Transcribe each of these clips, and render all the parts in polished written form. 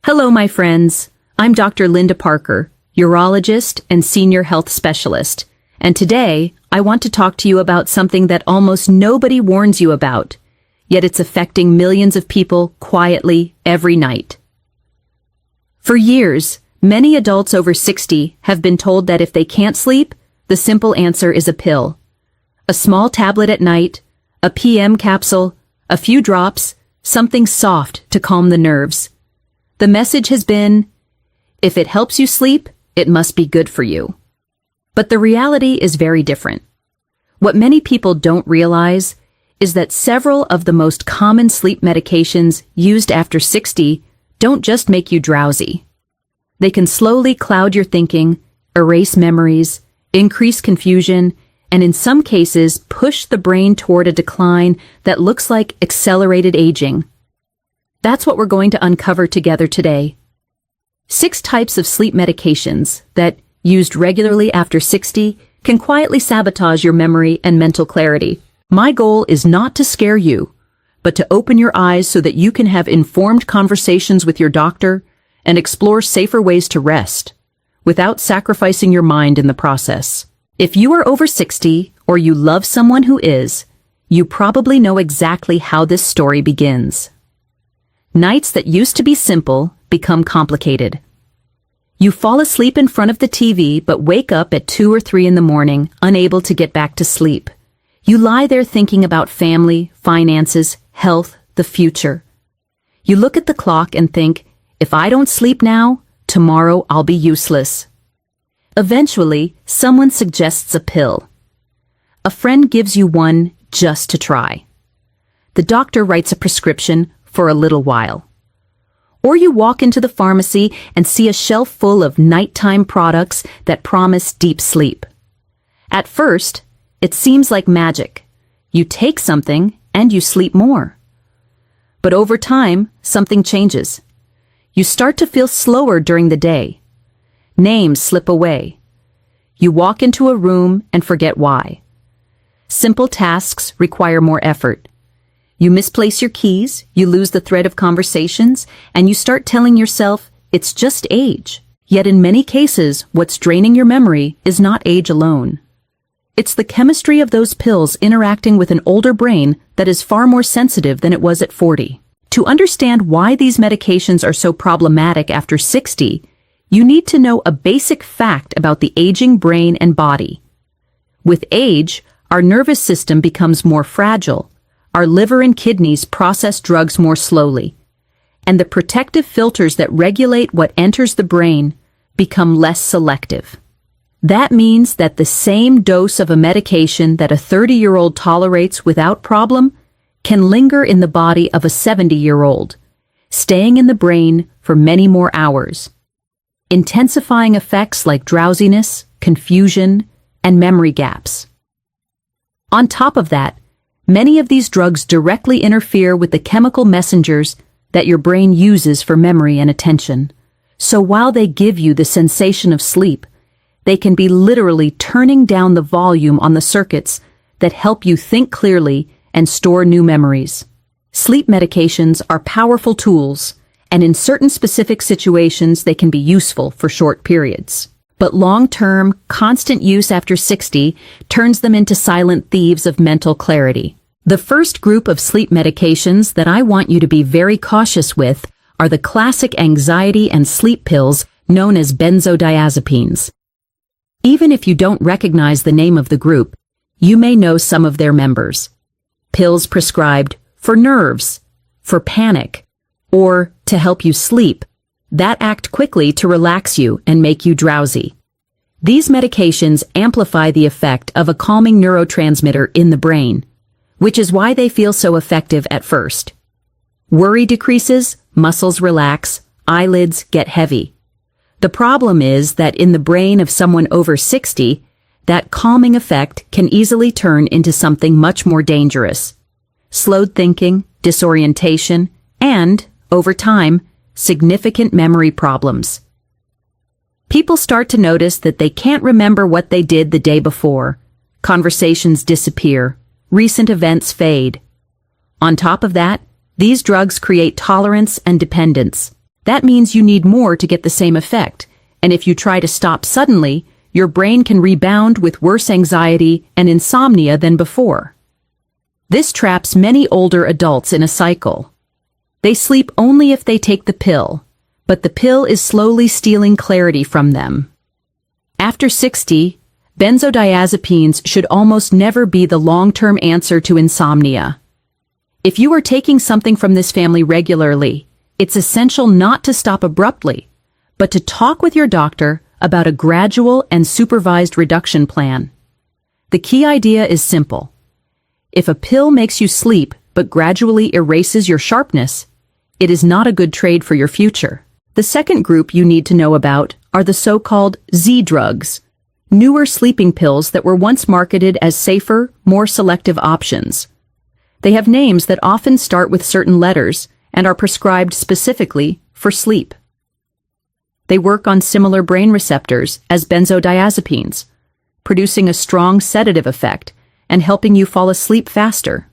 Hello, my friends. I'm Dr. Linda Parker, urologist and senior health specialist, and today I want to talk to you about something that almost nobody warns you about, yet it's affecting millions of people quietly every night. For years, many adults over 60 have been told that if they can't sleep, the simple answer is a pill. A small tablet at night, a PM capsule, a few drops, something soft to calm the nerves. The message has been, if it helps you sleep, it must be good for you. But the reality is very different. What many people don't realize is that several of the most common sleep medications used after 60 don't just make you drowsy. They can slowly cloud your thinking, erase memories, increase confusion, and in some cases push the brain toward a decline that looks like accelerated aging. That's what we're going to uncover together today. 6 types of sleep medications that, used regularly after 60, can quietly sabotage your memory and mental clarity. My goal is not to scare you, but to open your eyes so that you can have informed conversations with your doctor and explore safer ways to rest, without sacrificing your mind in the process. If you are over 60 or you love someone who is, you probably know exactly how this story begins. Nights that used to be simple become complicated. You fall asleep in front of the TV but wake up at 2 or 3 in the morning, unable to get back to sleep. You lie there thinking about family, finances, health, the future. You look at the clock and think, if I don't sleep now, tomorrow I'll be useless. Eventually, someone suggests a pill. A friend gives you one just to try. The doctor writes a prescription for a little while. Or you walk into the pharmacy and see a shelf full of nighttime products that promise deep sleep. At first, it seems like magic. You take something and you sleep more. But over time, something changes. You start to feel slower during the day. Names slip away. You walk into a room and forget why. Simple tasks require more effort. You misplace your keys, you lose the thread of conversations, and you start telling yourself, it's just age. Yet in many cases, what's draining your memory is not age alone. It's the chemistry of those pills interacting with an older brain that is far more sensitive than it was at 40. To understand why these medications are so problematic after 60, you need to know a basic fact about the aging brain and body. With age, our nervous system becomes more fragile. Our liver and kidneys process drugs more slowly, and the protective filters that regulate what enters the brain become less selective. That means that the same dose of a medication that a 30-year-old tolerates without problem can linger in the body of a 70-year-old, staying in the brain for many more hours, intensifying effects like drowsiness, confusion, and memory gaps. On top of that, many of these drugs directly interfere with the chemical messengers that your brain uses for memory and attention. So while they give you the sensation of sleep, they can be literally turning down the volume on the circuits that help you think clearly and store new memories. Sleep medications are powerful tools, and in certain specific situations they can be useful for short periods. But long-term, constant use after 60 turns them into silent thieves of mental clarity. The first group of sleep medications that I want you to be very cautious with are the classic anxiety and sleep pills known as benzodiazepines. Even if you don't recognize the name of the group, you may know some of their members. Pills prescribed for nerves, for panic, or to help you sleep, that act quickly to relax you and make you drowsy. These medications amplify the effect of a calming neurotransmitter in the brain, which is why they feel so effective at first. Worry decreases, muscles relax, eyelids get heavy. The problem is that in the brain of someone over 60, that calming effect can easily turn into something much more dangerous. Slowed thinking, disorientation, and, over time, significant memory problems. People start to notice that they can't remember what they did the day before. Conversations disappear. Recent events fade. On top of that, these drugs create tolerance and dependence. That means you need more to get the same effect, and if you try to stop suddenly, your brain can rebound with worse anxiety and insomnia than before. This traps many older adults in a cycle. They sleep only if they take the pill, but the pill is slowly stealing clarity from them. After 60, benzodiazepines should almost never be the long-term answer to insomnia. If you are taking something from this family regularly, it's essential not to stop abruptly, but to talk with your doctor about a gradual and supervised reduction plan. The key idea is simple. If a pill makes you sleep but gradually erases your sharpness, it is not a good trade for your future. The second group you need to know about are the so-called Z drugs, newer sleeping pills that were once marketed as safer, more selective options. They have names that often start with certain letters and are prescribed specifically for sleep. They work on similar brain receptors as benzodiazepines, producing a strong sedative effect and helping you fall asleep faster.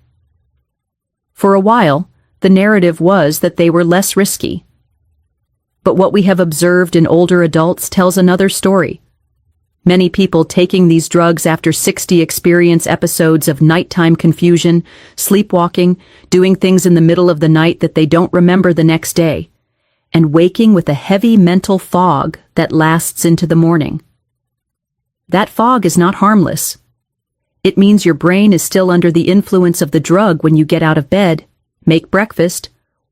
For a while, the narrative was that they were less risky. But what we have observed in older adults tells another story. Many people taking these drugs after 60 experience episodes of nighttime confusion, sleepwalking, doing things in the middle of the night that they don't remember the next day, and waking with a heavy mental fog that lasts into the morning. That fog is not harmless. It means your brain is still under the influence of the drug when you get out of bed, make breakfast,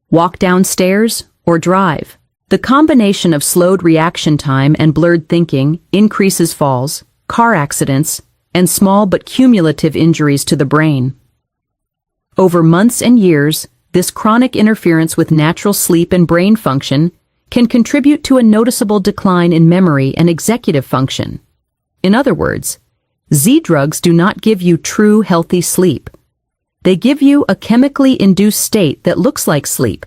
walk downstairs, or drive. The combination of slowed reaction time and blurred thinking increases falls, car accidents, and small but cumulative injuries to the brain. Over months and years, this chronic interference with natural sleep and brain function can contribute to a noticeable decline in memory and executive function. In other words, Z drugs do not give you true healthy sleep. They give you a chemically induced state that looks like sleep,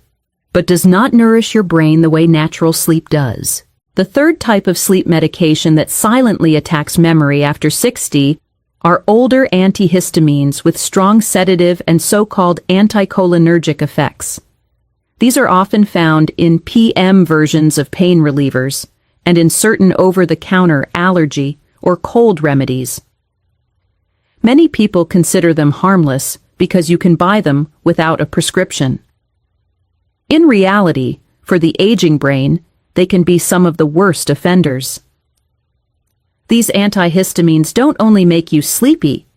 but does not nourish your brain the way natural sleep does. The third type of sleep medication that silently attacks memory after 60 are older antihistamines with strong sedative and so-called anticholinergic effects. These are often found in PM versions of pain relievers and in certain over-the-counter allergy or cold remedies. Many people consider them harmless because you can buy them without a prescription. In reality, for the aging brain, they can be some of the worst offenders. These antihistamines don't only make you sleepy,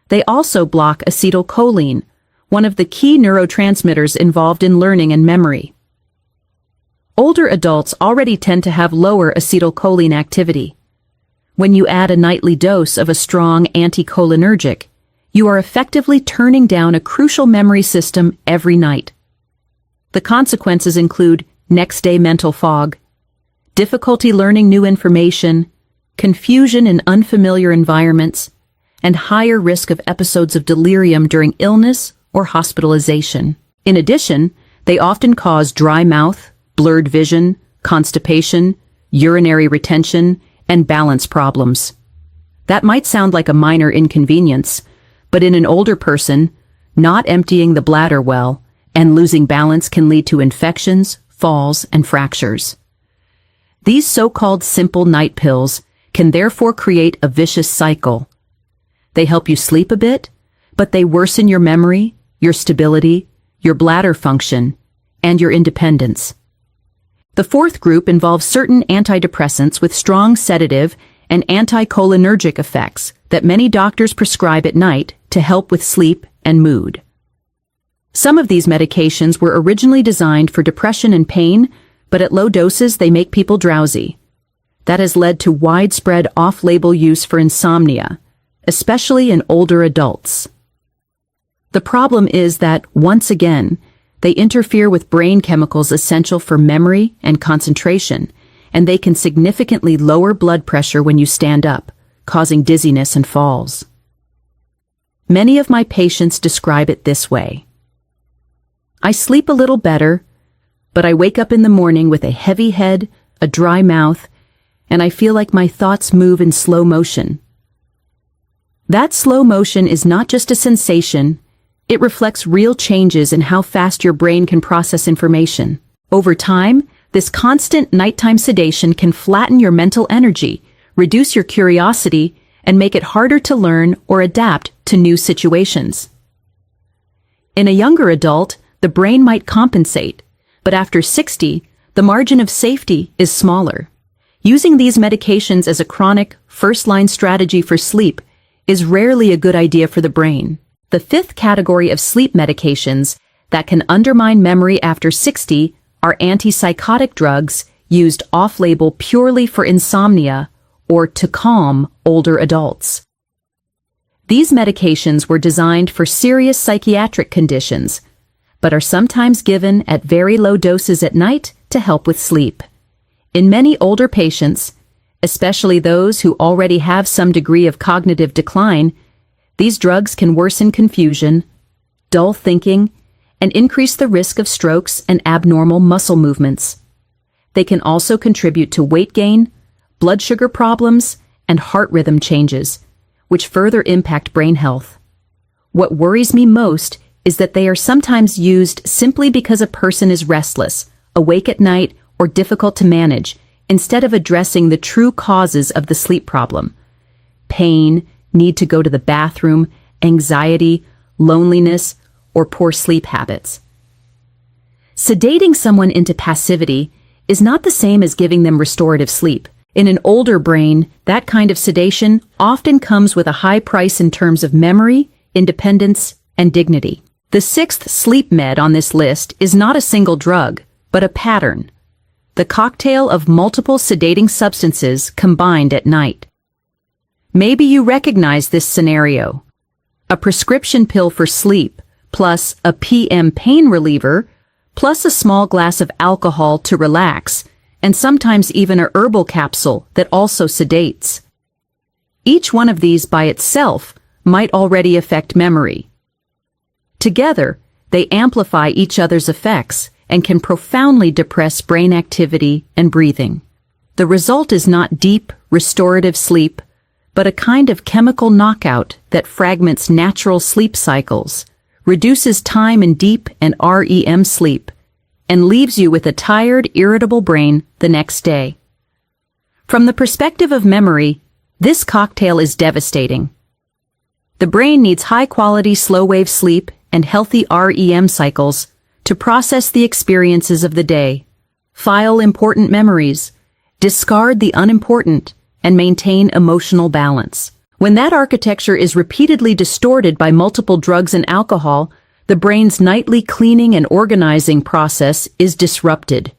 they also block acetylcholine, one of the key neurotransmitters involved in learning and memory. Older adults already tend to have lower acetylcholine activity. When you add a nightly dose of a strong anticholinergic, you are effectively turning down a crucial memory system every night. The consequences include next-day mental fog, difficulty learning new information, confusion in unfamiliar environments, and higher risk of episodes of delirium during illness or hospitalization. In addition, they often cause dry mouth, blurred vision, constipation, urinary retention, and balance problems. That might sound like a minor inconvenience, but in an older person, not emptying the bladder well and losing balance can lead to infections, falls, and fractures. These so-called simple night pills can therefore create a vicious cycle. They help you sleep a bit, but they worsen your memory, your stability, your bladder function, and your independence. The fourth group involves certain antidepressants with strong sedative and anticholinergic effects that many doctors prescribe at night to help with sleep and mood. Some of these medications were originally designed for depression and pain, but at low doses they make people drowsy. That has led to widespread off-label use for insomnia, especially in older adults. The problem is that, once again, they interfere with brain chemicals essential for memory and concentration, and they can significantly lower blood pressure when you stand up, causing dizziness and falls. Many of my patients describe it this way. I sleep a little better, but I wake up in the morning with a heavy head, a dry mouth, and I feel like my thoughts move in slow motion. That slow motion is not just a sensation, it reflects real changes in how fast your brain can process information. Over time, This constant nighttime sedation can flatten your mental energy, reduce your curiosity, and make it harder to learn or adapt to new situations. In a younger adult, the brain might compensate, but after 60, the margin of safety is smaller. Using these medications as a chronic, first-line strategy for sleep is rarely a good idea for the brain. The fifth category of sleep medications that can undermine memory after 60 are antipsychotic drugs used off-label purely for insomnia or to calm older adults. These medications were designed for serious psychiatric conditions, but are sometimes given at very low doses at night to help with sleep. In many older patients, especially those who already have some degree of cognitive decline, these drugs can worsen confusion, dull thinking, and increase the risk of strokes and abnormal muscle movements. They can also contribute to weight gain, blood sugar problems, and heart rhythm changes, which further impact brain health. What worries me most is that they are sometimes used simply because a person is restless, awake at night, or difficult to manage, instead of addressing the true causes of the sleep problem: pain, need to go to the bathroom, anxiety, loneliness, or poor sleep habits. Sedating someone into passivity is not the same as giving them restorative sleep. In an older brain, that kind of sedation often comes with a high price in terms of memory, independence, and dignity. The sixth sleep med on this list is not a single drug, but a pattern: the cocktail of multiple sedating substances combined at night. Maybe you recognize this scenario: a prescription pill for sleep, plus a PM pain reliever, plus a small glass of alcohol to relax, and sometimes even a herbal capsule that also sedates. Each one of these by itself might already affect memory. Together, they amplify each other's effects and can profoundly depress brain activity and breathing. The result is not deep, restorative sleep, but a kind of chemical knockout that fragments natural sleep cycles, reduces time in deep and REM sleep, and leaves you with a tired, irritable brain the next day. From the perspective of memory, this cocktail is devastating. The brain needs high-quality slow-wave sleep and healthy REM cycles to process the experiences of the day, file important memories, discard the unimportant, and maintain emotional balance. When that architecture is repeatedly distorted by multiple drugs and alcohol, the brain's nightly cleaning and organizing process is disrupted.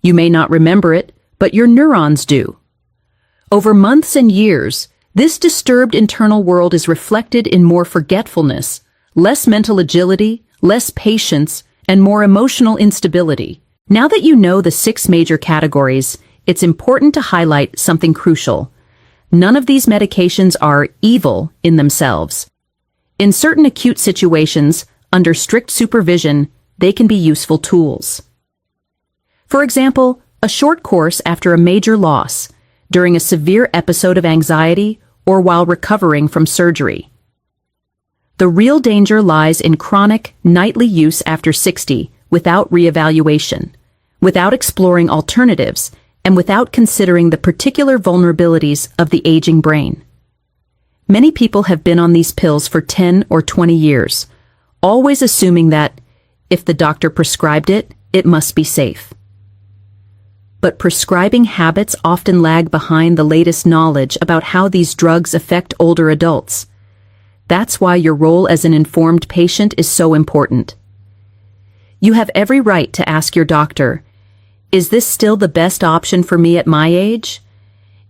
You may not remember it, but your neurons do. Over months and years, this disturbed internal world is reflected in more forgetfulness, less mental agility, less patience, and more emotional instability. Now that you know the 6 major categories, it's important to highlight something crucial. None of these medications are evil in themselves. In certain acute situations, under strict supervision, they can be useful tools. For example, a short course after a major loss, during a severe episode of anxiety, or while recovering from surgery. The real danger lies in chronic, nightly use after 60, without reevaluation, without exploring alternatives, and without considering the particular vulnerabilities of the aging brain. Many people have been on these pills for 10 or 20 years, always assuming that, if the doctor prescribed it, it must be safe. But prescribing habits often lag behind the latest knowledge about how these drugs affect older adults. That's why your role as an informed patient is so important. You have every right to ask your doctor, is this still the best option for me at my age?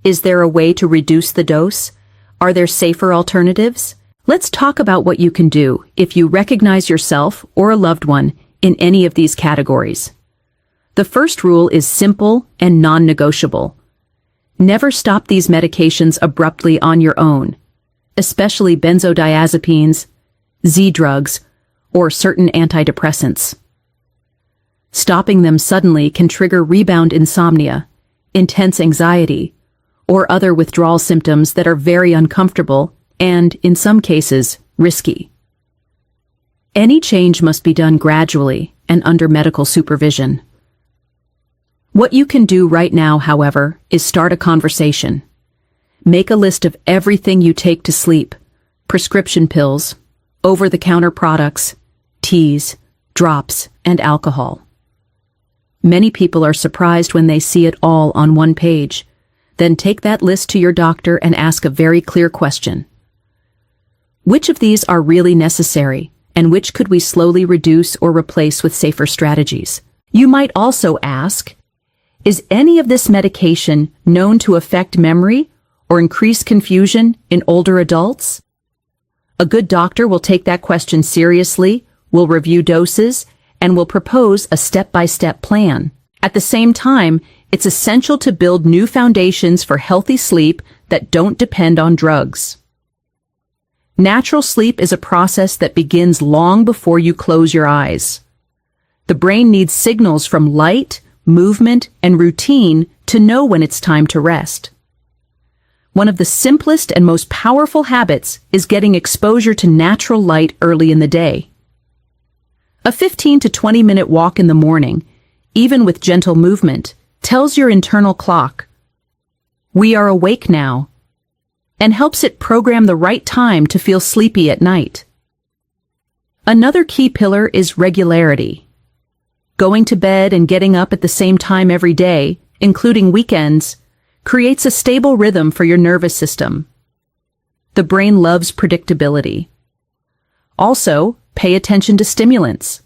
Is there a way to reduce the dose? Are there safer alternatives? Let's talk about what you can do if you recognize yourself or a loved one in any of these categories. The first rule is simple and non-negotiable. Never stop these medications abruptly on your own, especially benzodiazepines, Z-drugs, or certain antidepressants. Stopping them suddenly can trigger rebound insomnia, intense anxiety, or other withdrawal symptoms that are very uncomfortable and, in some cases, risky. Any change must be done gradually and under medical supervision. What you can do right now, however, is start a conversation. Make a list of everything you take to sleep: prescription pills, over-the-counter products, teas, drops, and alcohol. Many people are surprised when they see it all on one page. Then take that list to your doctor and ask a very clear question. Which of these are really necessary, and which could we slowly reduce or replace with safer strategies? You might also ask, is any of this medication known to affect memory or increase confusion in older adults? A good doctor will take that question seriously, will review doses, and will propose a step-by-step plan. At the same time, it's essential to build new foundations for healthy sleep that don't depend on drugs. Natural sleep is a process that begins long before you close your eyes. The brain needs signals from light, movement, and routine to know when it's time to rest. One of the simplest and most powerful habits is getting exposure to natural light early in the day. A 15 to 20-minute walk in the morning, even with gentle movement, tells your internal clock, "We are awake now," and helps it program the right time to feel sleepy at night. Another key pillar is regularity. Going to bed and getting up at the same time every day, including weekends, creates a stable rhythm for your nervous system. The brain loves predictability. Also, pay attention to stimulants.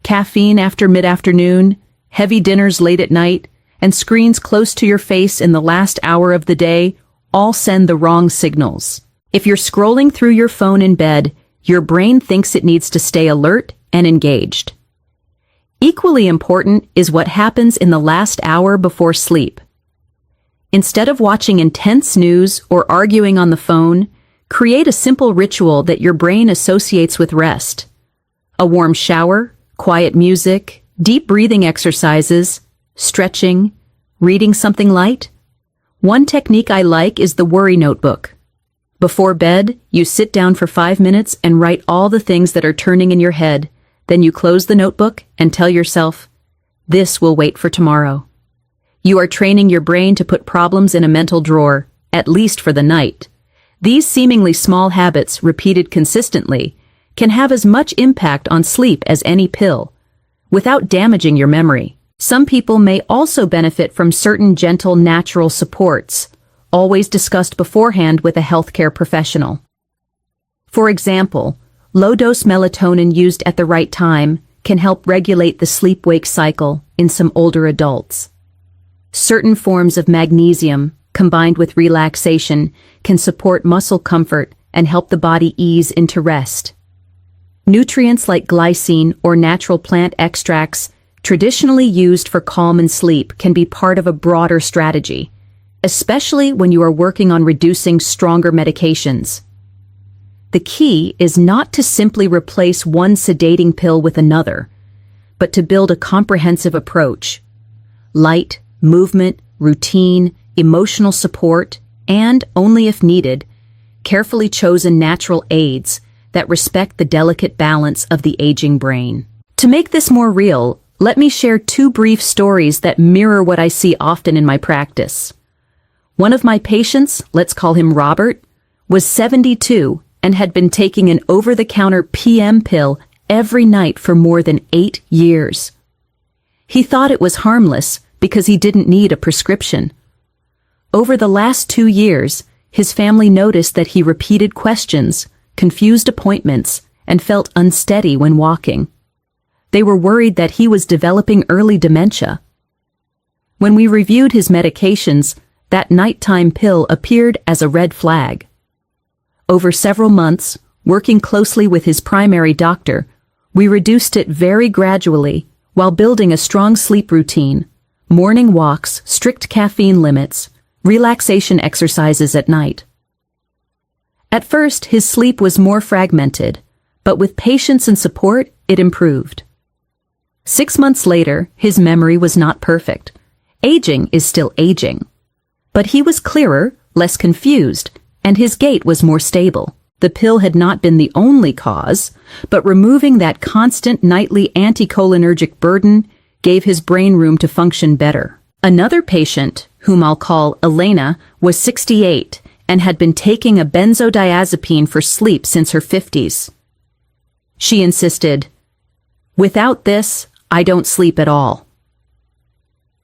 Caffeine after mid-afternoon, heavy dinners late at night, and screens close to your face in the last hour of the day all send the wrong signals. If you're scrolling through your phone in bed, your brain thinks it needs to stay alert and engaged. Equally important is what happens in the last hour before sleep. Instead of watching intense news or arguing on the phone, create a simple ritual that your brain associates with rest. A warm shower, quiet music, deep breathing exercises, stretching, reading something light. One technique I like is the worry notebook. Before bed, you sit down for 5 minutes and write all the things that are turning in your head. Then you close the notebook and tell yourself, "This will wait for tomorrow." You are training your brain to put problems in a mental drawer, at least for the night. These seemingly small habits, repeated consistently, can have as much impact on sleep as any pill, without damaging your memory. Some people may also benefit from certain gentle natural supports, always discussed beforehand with a healthcare professional. For example, low-dose melatonin used at the right time can help regulate the sleep-wake cycle in some older adults. Certain forms of magnesium, combined with relaxation, can support muscle comfort and help the body ease into rest. Nutrients like glycine or natural plant extracts, traditionally used for calm and sleep, can be part of a broader strategy, especially when you are working on reducing stronger medications. The key is not to simply replace one sedating pill with another, but to build a comprehensive approach. Light, movement, routine, emotional support, and, only if needed, carefully chosen natural aids that respect the delicate balance of the aging brain. To make this more real, let me share 2 brief stories that mirror what I see often in my practice. One of my patients, let's call him Robert, was 72 and had been taking an over-the-counter PM pill every night for more than 8 years. He thought it was harmless because he didn't need a prescription. Over the last 2 years, his family noticed that he repeated questions, confused appointments, and felt unsteady when walking. They were worried that he was developing early dementia. When we reviewed his medications, that nighttime pill appeared as a red flag. Over several months, working closely with his primary doctor, we reduced it very gradually while building a strong sleep routine, morning walks, strict caffeine limits, relaxation exercises at night. At first, his sleep was more fragmented, but with patience and support, it improved. 6 months later, his memory was not perfect. Aging is still aging. But he was clearer, less confused, and his gait was more stable. The pill had not been the only cause, but removing that constant nightly anticholinergic burden gave his brain room to function better. Another patient, whom I'll call Elena, was 68 and had been taking a benzodiazepine for sleep since her 50s. She insisted, "Without this, I don't sleep at all."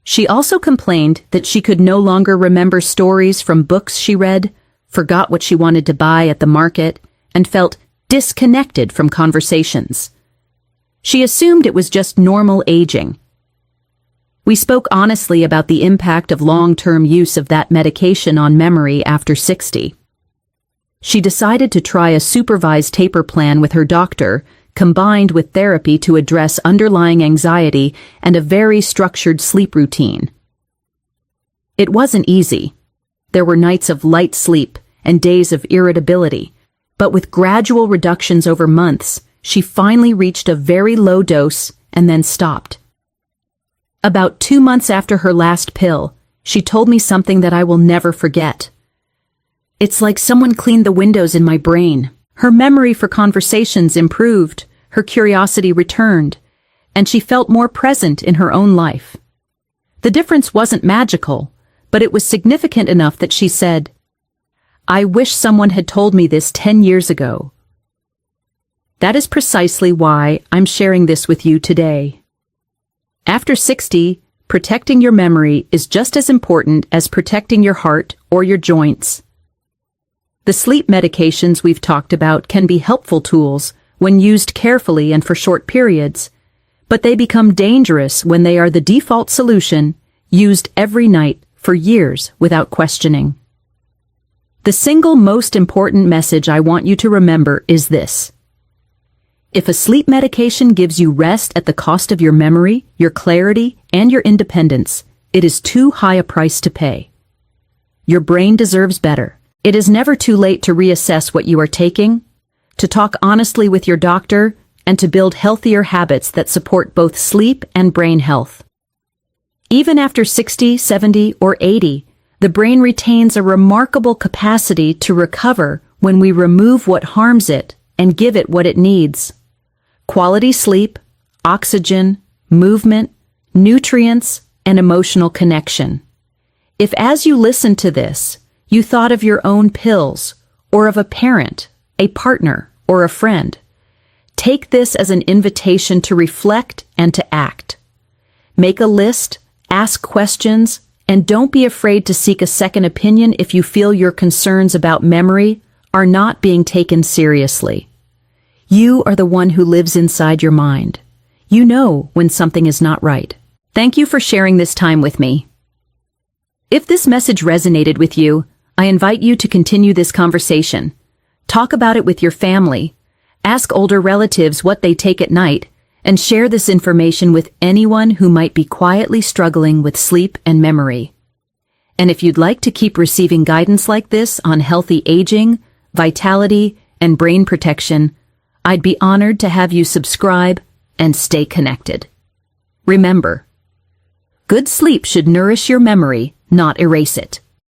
She also complained that she could no longer remember stories from books she read, forgot what she wanted to buy at the market, and felt disconnected from conversations. She assumed it was just normal aging. We spoke honestly about the impact of long-term use of that medication on memory after 60. She decided to try a supervised taper plan with her doctor, combined with therapy to address underlying anxiety and a very structured sleep routine. It wasn't easy. There were nights of light sleep and days of irritability, but with gradual reductions over months, she finally reached a very low dose and then stopped. About 2 months after her last pill, she told me something that I will never forget. "It's like someone cleaned the windows in my brain. Her memory for conversations improved, her curiosity returned, and she felt more present in her own life." The difference wasn't magical, but it was significant enough that she said, "I wish someone had told me this 10 years ago." That is precisely why I'm sharing this with you today. After 60, protecting your memory is just as important as protecting your heart or your joints. The sleep medications we've talked about can be helpful tools when used carefully and for short periods, but they become dangerous when they are the default solution, used every night for years without questioning. The single most important message I want you to remember is this. If a sleep medication gives you rest at the cost of your memory, your clarity, and your independence, it is too high a price to pay. Your brain deserves better. It is never too late to reassess what you are taking, to talk honestly with your doctor, and to build healthier habits that support both sleep and brain health. Even after 60, 70, or 80, the brain retains a remarkable capacity to recover when we remove what harms it and give it what it needs. Quality sleep, oxygen, movement, nutrients, and emotional connection. If as you listen to this, you thought of your own pills, or of a parent, a partner, or a friend, take this as an invitation to reflect and to act. Make a list, ask questions, and don't be afraid to seek a second opinion if you feel your concerns about memory are not being taken seriously. You are the one who lives inside your mind. You know when something is not right. Thank you for sharing this time with me. If this message resonated with you, I invite you to continue this conversation. Talk about it with your family. Ask older relatives what they take at night, and share this information with anyone who might be quietly struggling with sleep and memory. And if you'd like to keep receiving guidance like this on healthy aging, vitality, and brain protection, I'd be honored to have you subscribe and stay connected. Remember, good sleep should nourish your memory, not erase it.